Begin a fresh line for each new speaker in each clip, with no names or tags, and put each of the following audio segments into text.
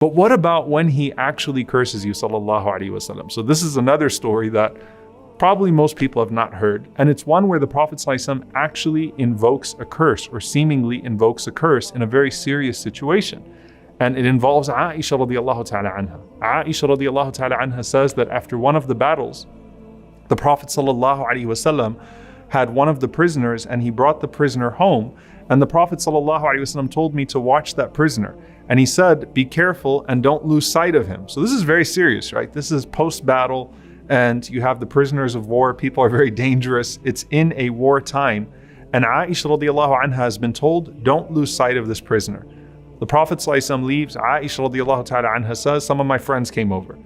But what about when he actually curses you, sallallahu alaihi wasallam? So this is another story that probably most people have not heard. And it's one where the Prophet ﷺ actually invokes a curse, or seemingly invokes a curse in a very serious situation. And it involves Aisha radiallahu ta'ala anha. Aisha radiallahu ta'ala anha says that after one of the battles, the Prophet ﷺ had one of the prisoners and he brought the prisoner home. And the Prophet ﷺ told me to watch that prisoner. And he said, be careful and don't lose sight of him. So this is very serious, right? This is post-battle. And you have the prisoners of war. People are very dangerous. It's in a war time. And Aisha radiallahu anha has been told, don't lose sight of this prisoner. The Prophet ﷺ leaves. Aisha radiallahu ta'ala anha says, some of my friends came over.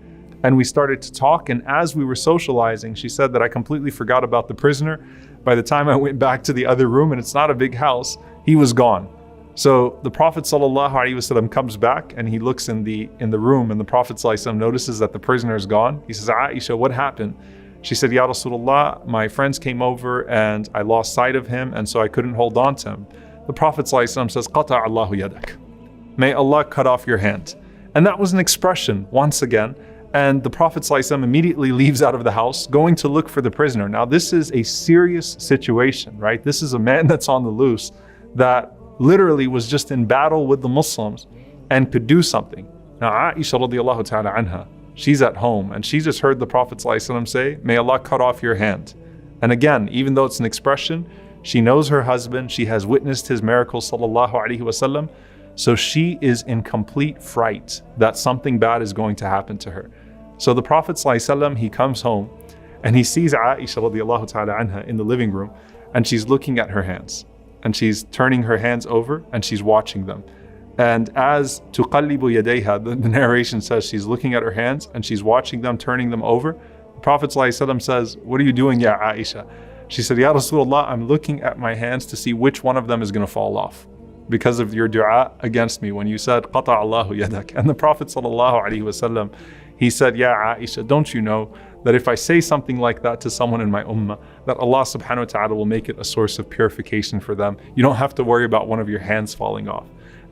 And we started to talk. And as we were socializing, she said that I completely forgot about the prisoner. By the time I went back to the other room, and it's not a big house, he was gone. So the Prophet ﷺ comes back and he looks in the room, and the Prophet ﷺ notices that the prisoner is gone. He says, Aisha, what happened? She said, Ya Rasulullah, my friends came over and I lost sight of him, and so I couldn't hold on to him. The Prophet ﷺ says, Qata Allahu yadak. May Allah cut off your hand. And that was an expression once again. And the Prophet ﷺ immediately leaves out of the house, going to look for the prisoner. Now this is a serious situation, right? This is a man that's on the loose that literally was just in battle with the Muslims and could do something. Now Aisha radiallahu ta'ala anha, she's at home and she just heard the Prophet ﷺ say, may Allah cut off your hand. And again, even though it's an expression, she knows her husband, she has witnessed his miracles sallallahu alaihi wasallam, so she is in complete fright that something bad is going to happen to her. So the Prophet ﷺ, he comes home and he sees Aisha radiallahu ta'ala anha in the living room, and she's looking at her hands. And she's turning her hands over and she's watching them. And as tuqallibu yadayha, the narration says she's looking at her hands and she's watching them, turning them over. The Prophet ﷺ says, what are you doing, ya Aisha? She said, Ya Rasulullah, I'm looking at my hands to see which one of them is going to fall off, because of your dua against me when you said, Qata Allahu yadak. And the Prophet ﷺ, he said, Ya Aisha, don't you know that if I say something like that to someone in my ummah, that Allah subhanahu wa ta'ala will make it a source of purification for them. You don't have to worry about one of your hands falling off.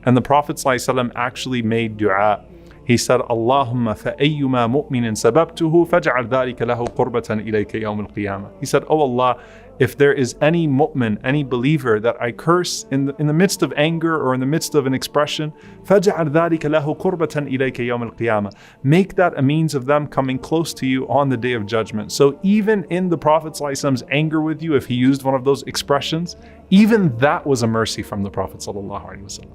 And the Prophet ﷺ actually made dua. He said, Allahumma fa'ayyuma mu'minin sababtuhu faj'al dhalika lahu qurbatan ilayka yawm al-qiyamah. He said, oh Allah, if there is any mu'min, any believer that I curse in the midst of anger or in the midst of an expression, فَجْعَلْ ذَلِكَ لَهُ قُرْبَةً إِلَيْكَ يَوْمَ الْقِيَامَةِ. Make that a means of them coming close to you on the day of judgment. So even in the Prophet ﷺ's anger with you, if he used one of those expressions, even that was a mercy from the Prophet ﷺ.